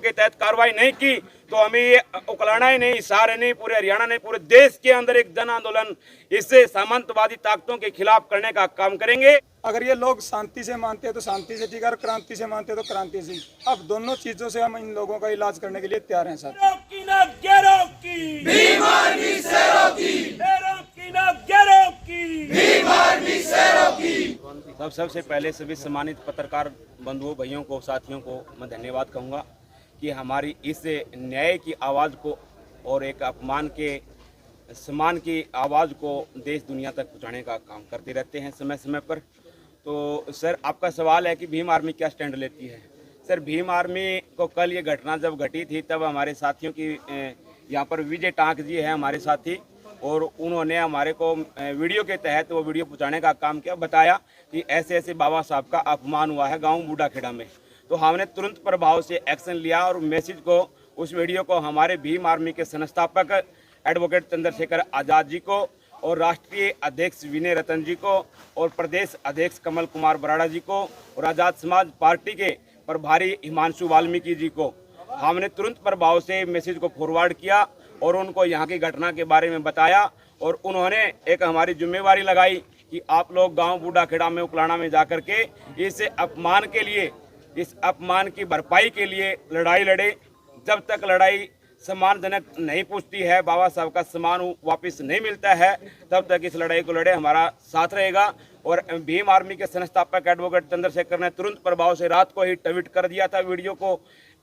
के तहत कार्रवाई नहीं की तो हमें ये उकलाना ही नहीं, हिसार नहीं, पूरे हरियाणा नहीं, पूरे देश के अंदर एक जन आंदोलन इससे सामंतवादी ताकतों के खिलाफ करने का काम करेंगे। अगर ये लोग शांति से मानते हैं तो शांति से ठीक है, और क्रांति से मानते हैं तो क्रांति से। अब दोनों चीजों से हम इन लोगों का इलाज करने के लिए तैयार हैं सर। सबसे पहले सभी सम्मानित पत्रकार बंधुओं, भाइयों को, साथियों को मैं धन्यवाद कहूँगा कि हमारी इस न्याय की आवाज़ को और एक अपमान के सम्मान की आवाज़ को देश दुनिया तक पहुँचाने का काम करते रहते हैं समय समय पर। तो सर, आपका सवाल है कि भीम आर्मी क्या स्टैंड लेती है। सर, भीम आर्मी को कल ये घटना जब घटी थी तब हमारे साथियों की यहाँ पर विजय टांक जी है हमारे साथी, और उन्होंने हमारे को वीडियो के तहत वो वीडियो पहुँचाने का काम किया, बताया कि ऐसे ऐसे बाबा साहब का अपमान हुआ है गांव बूढ़ाखेड़ा में। तो हमने तुरंत प्रभाव से एक्शन लिया और मैसेज को, उस वीडियो को हमारे भीम आर्मी के संस्थापक एडवोकेट चंद्रशेखर आज़ाद जी को और राष्ट्रीय अध्यक्ष विनय रतन जी को और प्रदेश अध्यक्ष कमल कुमार बराड़ा जी को और आज़ाद समाज पार्टी के प्रभारी हिमांशु वाल्मीकि जी को हमने तुरंत प्रभाव से मैसेज को फॉरवर्ड किया और उनको यहाँ की घटना के बारे में बताया। और उन्होंने एक हमारी जिम्मेवारी लगाई कि आप लोग गांव बूढ़ाखेड़ा में, उकलाना में जाकर के इस अपमान के लिए, इस अपमान की भरपाई के लिए लड़ाई लड़े। जब तक लड़ाई सम्मानजनक नहीं पूछती है, बाबा साहब का सम्मान वापस नहीं मिलता है, तब तक इस लड़ाई को लड़े, हमारा साथ रहेगा। और भीम आर्मी के संस्थापक एडवोकेट चंद्रशेखर ने तुरंत प्रभाव से रात को ही ट्वीट कर दिया था वीडियो को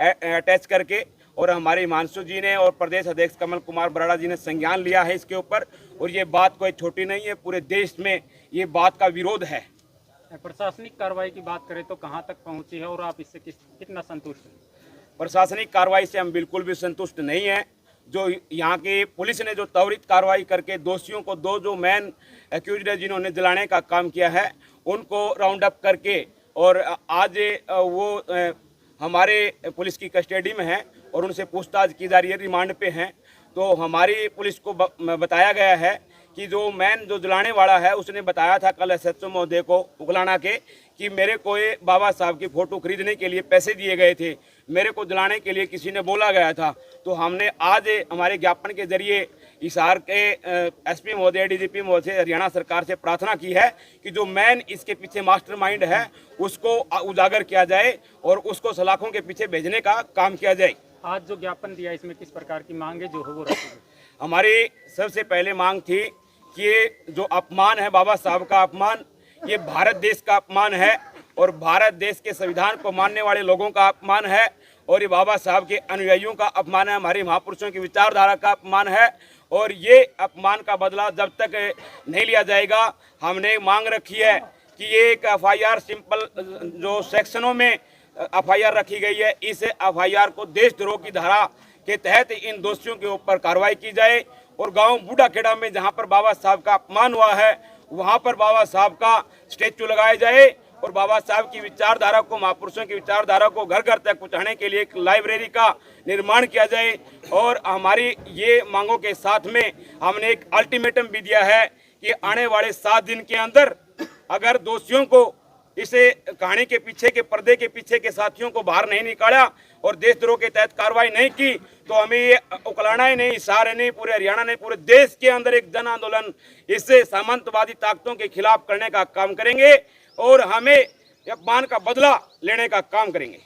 अटैच करके, और हमारे हिमांशु जी ने और प्रदेश अध्यक्ष कमल कुमार बराड़ा जी ने संज्ञान लिया है इसके ऊपर। और ये बात कोई छोटी नहीं है, पूरे देश में ये बात का विरोध है। प्रशासनिक कार्रवाई की बात करें तो कहां तक पहुंची है और आप इससे कितना संतुष्ट हैं? प्रशासनिक कार्रवाई से हम बिल्कुल भी संतुष्ट नहीं हैं। जो यहाँ की पुलिस ने जो त्वरित कार्रवाई करके दोषियों को, दो जो मेन एक्यूज्ड है जिन्होंने जलाने का काम किया है, उनको राउंड अप करके, और आज वो हमारे पुलिस की कस्टडी में है और उनसे पूछताछ की जा रही है, रिमांड पे हैं। तो हमारी पुलिस को बताया गया है कि जो मैन जो जलाने वाला है उसने बताया था कल एसएचओ महोदय को उकलाना के कि मेरे को ये बाबा साहब की फ़ोटो खरीदने के लिए पैसे दिए गए थे, मेरे को जलाने के लिए किसी ने बोला गया था। तो हमने आज हमारे ज्ञापन के जरिए हिसार के एसपी महोदय, डीजीपी महोदय, हरियाणा सरकार से प्रार्थना की है कि जो मैन इसके पीछे मास्टरमाइंड है उसको उजागर किया जाए और उसको सलाखों के पीछे भेजने का काम किया जाए। आज जो ज्ञापन दिया इसमें किस प्रकार की मांगे जो है वो रखी? हमारी सबसे पहले मांग थी कि ये जो अपमान है बाबा साहब का अपमान, ये भारत देश का अपमान है और भारत देश के संविधान को मानने वाले लोगों का अपमान है, और ये बाबा साहब के अनुयायियों का अपमान है, हमारे महापुरुषों की विचारधारा का अपमान है। और ये अपमान का बदला जब तक नहीं लिया जाएगा, हमने मांग रखी है कि ये एक एफआईआर सिंपल जो सेक्शनों में एफआईआर रखी गई है, इस एफआईआर को देशद्रोह की धारा के तहत इन दोषियों के ऊपर कार्रवाई की जाए और गांव बूढ़ाखेड़ा में जहां पर बाबा साहब का अपमान हुआ है वहां पर बाबा साहब का स्टैचू लगाया जाए और बाबा साहब की विचारधारा को, महापुरुषों की विचारधारा को घर घर तक पहुंचाने के लिए एक लाइब्रेरी का निर्माण किया जाए। और हमारी ये मांगों के साथ में हमने एक अल्टीमेटम भी दिया है कि आने वाले 7 दिन के अंदर अगर दोषियों को, इसे कहानी के पीछे के पर्दे के पीछे के साथियों को बाहर नहीं निकाला और देशद्रोह के तहत कार्रवाई नहीं की तो हमें ये उकलाना ही नहीं, हिसार नहीं, पूरे हरियाणा नहीं, पूरे देश के अंदर एक जन आंदोलन इससे सामंतवादी ताकतों के खिलाफ करने का काम करेंगे और हमें अपमान का बदला लेने का काम करेंगे।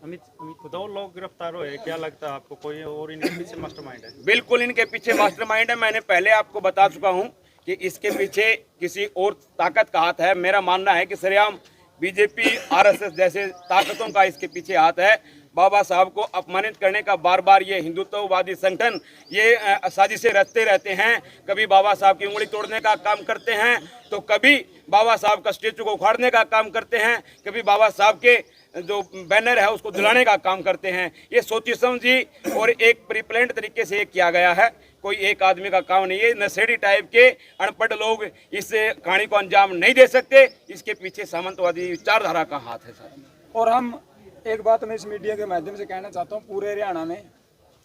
अमित, 2 लोग गिरफ्तार हुए, क्या लगता है आपको कोई और इनके पीछे मास्टरमाइंड है? बिल्कुल इनके पीछे मास्टरमाइंड है। मैंने पहले आपको बता चुका हूँ कि इसके पीछे किसी और ताकत का हाथ है। मेरा मानना है कि सरेआम बीजेपी, आरएसएस जैसे ताकतों का इसके पीछे हाथ है। बाबा साहब को अपमानित करने का बार बार ये हिंदुत्ववादी संगठन ये साजिशें रचते रहते हैं। कभी बाबा साहब की उंगली तोड़ने का काम करते हैं तो कभी बाबा साहब का स्टेचू को उखाड़ने का काम करते हैं, कभी बाबा साहब के जो बैनर है उसको जलाने का काम करते हैं। ये सोची समझी और एक प्रीप्लान्ड तरीके से किया गया है, कोई एक आदमी का काम नहीं है। नशेड़ी टाइप के अनपढ़ लोग इस कहानी को अंजाम नहीं दे सकते, इसके पीछे सामंतवादी विचारधारा का हाथ है सर। और हम एक बात मैं इस मीडिया के माध्यम से कहना चाहता हूँ, पूरे हरियाणा में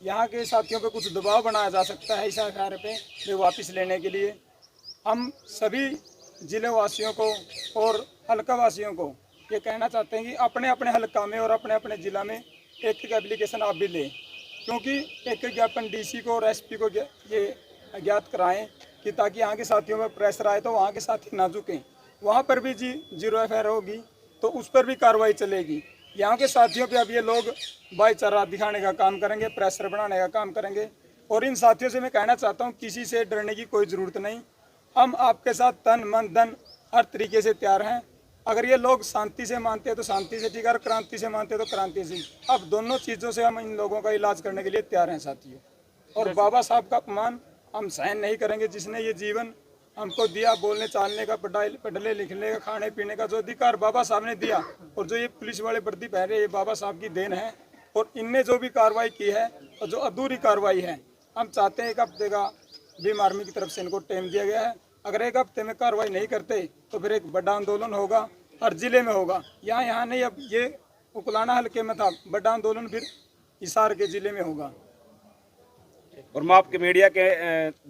यहाँ के साथियों पे कुछ दबाव बनाया जा सकता है इस आधार पे वे वापस लेने के लिए। हम सभी जिले वासियों को और हल्का वासियों को ये कहना चाहते हैं कि अपने अपने हल्का में और अपने अपने जिला में एक एप्लीकेशन आप भी लें, क्योंकि एक ज्ञापन डीसी को और एसपी को ये ज्ञात कराएं कि ताकि यहाँ के साथियों में प्रेशर आए तो वहाँ के साथी ना झुकें। वहाँ पर भी जी 0 एफआईआर होगी तो उस पर भी कार्रवाई चलेगी। यहाँ के साथियों पे अब ये लोग भाईचारा दिखाने का काम करेंगे, प्रेशर बनाने का काम करेंगे। और इन साथियों से मैं कहना चाहता हूँ किसी से डरने की कोई ज़रूरत नहीं। हम आपके साथ तन मन धन हर तरीके से तैयार हैं। अगर ये लोग शांति से मानते हैं तो शांति से ठीक है, और क्रांति से मानते हैं तो क्रांति से। अब दोनों चीज़ों से हम इन लोगों का इलाज करने के लिए तैयार हैं साथियों। और बाबा साहब का अपमान हम सहन नहीं करेंगे, जिसने ये जीवन हमको दिया, बोलने चालने का, पढ़ने लिखने का, खाने पीने का जो अधिकार बाबा साहब ने दिया, और जो ये पुलिस वाले वर्दी पहने ये बाबा साहब की देन है। और इनने जो भी कार्रवाई की है और जो अधूरी कार्रवाई है, हम चाहते हैं 1 हफ्ते का भीम आर्मी की तरफ से इनको टाइम दिया गया है। अगर 1 हफ्ते में कार्रवाई नहीं करते तो फिर एक बड़ा आंदोलन होगा, हर जिले में होगा। यहाँ नहीं, अब ये उकलाना हल्के में था, बड़ा आंदोलन फिर हिसार के जिले में होगा। और मैं आपके मीडिया के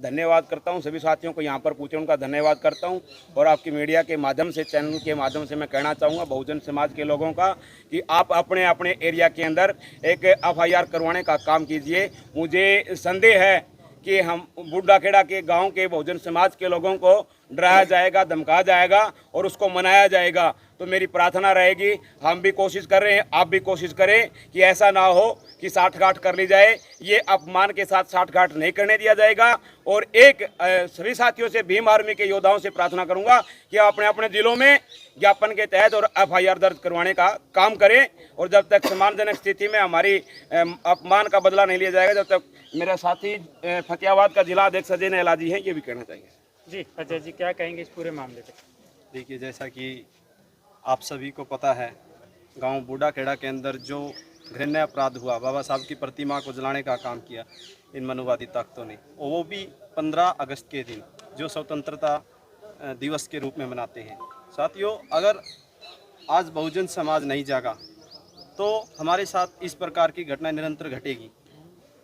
धन्यवाद करता हूं, सभी साथियों को यहाँ पर पूछे उनका धन्यवाद करता हूं। और आपकी मीडिया के माध्यम से, चैनल के माध्यम से मैं कहना चाहूँगा बहुजन समाज के लोगों का कि आप अपने अपने एरिया के अंदर एक एफआईआर करवाने का काम कीजिए। मुझे संदेह है कि हम बुड्ढा खेड़ा के गांव के बहुजन समाज के लोगों को डराया जाएगा, धमकाया जाएगा और उसको मनाया जाएगा। तो मेरी प्रार्थना रहेगी, हम भी कोशिश कर रहे हैं, आप भी कोशिश करें कि ऐसा ना हो कि साठगांठ कर ली जाए। ये अपमान के साथ साठगांठ नहीं करने दिया जाएगा। और एक सभी साथियों से, भीम आर्मी के योद्धाओं से प्रार्थना करूंगा कि अपने अपने जिलों में ज्ञापन के तहत और एफआईआर दर्ज करवाने का काम करें। और जब तक सम्मानजनक स्थिति में हमारी अपमान का बदला नहीं लिया जाएगा, जब तक मेरा साथी फतेहाबाद का जिला अध्यक्ष अजय नेहला जी हैं, ये भी कहना चाहिए। जी अजय जी, क्या कहेंगे इस पूरे मामले पे? देखिए, जैसा कि आप सभी को पता है, गांव बूढ़ा खेड़ा के अंदर जो घृण्य अपराध हुआ, बाबा साहब की प्रतिमा को जलाने का काम किया इन मनुवादी ताकतों ने, और वो भी 15 अगस्त के दिन, जो स्वतंत्रता दिवस के रूप में मनाते हैं। साथियों, अगर आज बहुजन समाज नहीं जागा तो हमारे साथ इस प्रकार की घटना निरंतर घटेगी।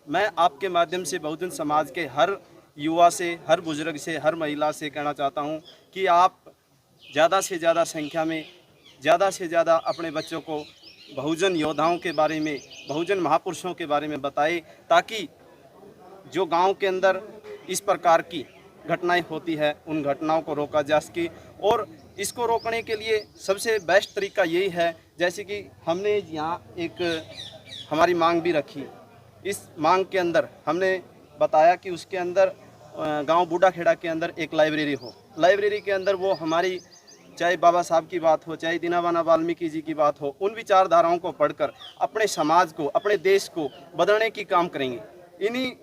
मैं आपके माध्यम से बहुजन समाज के हर युवा से, हर बुजुर्ग से, हर महिला से कहना चाहता हूं कि आप ज़्यादा से ज़्यादा संख्या में, ज़्यादा से ज़्यादा अपने बच्चों को बहुजन योद्धाओं के बारे में, बहुजन महापुरुषों के बारे में बताएं, ताकि जो गांव के अंदर इस प्रकार की घटनाएं होती है उन घटनाओं को रोका जा सके। और इसको रोकने के लिए सबसे बेस्ट तरीका यही है, जैसे कि हमने यहाँ एक हमारी मांग भी रखी। इस मांग के अंदर हमने बताया कि उसके अंदर गांव बूढ़ा खेड़ा के अंदर एक लाइब्रेरी हो। लाइब्रेरी के अंदर वो हमारी, चाहे बाबा साहब की बात हो, चाहे दीनाबाना वाल्मीकि जी की बात हो, उन विचारधाराओं को पढ़कर अपने समाज को, अपने देश को बदलने की काम करेंगे। इन्हीं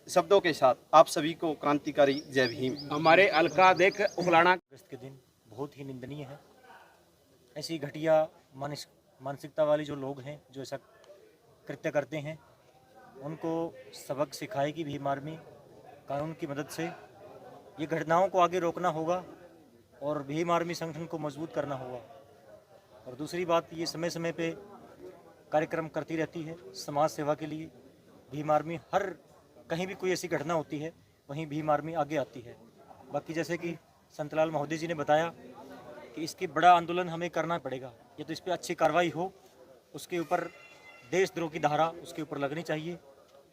शब्दों के साथ आप सभी को क्रांतिकारी जय भीम। हमारे अलका देख उखलाना अगस्त के दिन बहुत ही निंदनीय है। ऐसी घटिया मानसिकता वाले जो लोग हैं, जो ऐसा कृत्य करते हैं, उनको सबक सिखाएगी भीम आर्मी कानून की मदद से। ये घटनाओं को आगे रोकना होगा और भीम आर्मी संगठन को मजबूत करना होगा। और दूसरी बात, ये समय समय पे कार्यक्रम करती रहती है समाज सेवा के लिए। भीम आर्मी हर कहीं भी कोई ऐसी घटना होती है वहीं भीम आर्मी आगे आती है। बाकी जैसे कि संतलाल महोदय जी ने बताया कि इसकी बड़ा आंदोलन हमें करना पड़ेगा, ये तो इस पर अच्छी कार्रवाई हो, उसके ऊपर देशद्रोह की धारा उसके ऊपर लगनी चाहिए।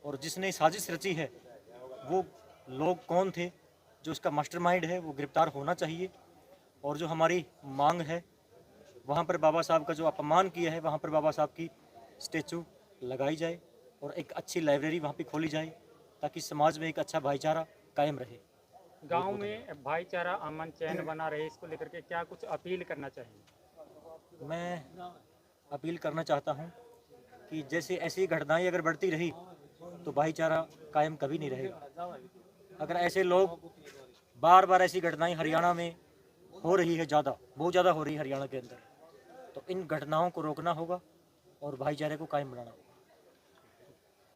और जिसने साजिश रची है वो लोग कौन थे, जो उसका मास्टरमाइंड है, वो गिरफ्तार होना चाहिए। और जो हमारी मांग है, वहाँ पर बाबा साहब का जो अपमान किया है, वहाँ पर बाबा साहब की स्टैचू लगाई जाए और एक अच्छी लाइब्रेरी वहाँ पे खोली जाए, ताकि समाज में एक अच्छा भाईचारा कायम रहे। गांव में भाईचारा, अमन चैन बना रहे, इसको लेकर के क्या कुछ अपील करना चाहिए? मैं अपील करना चाहता हूँ कि जैसे ऐसी घटनाएं अगर बढ़ती रही तो भाईचारा कायम कभी नहीं रहेगा। अगर ऐसे लोग बार बार ऐसी घटनाएं हरियाणा में हो रही है, बहुत ज़्यादा हो रही है हरियाणा के अंदर, तो इन घटनाओं को रोकना होगा और भाईचारे को कायम बनाना होगा।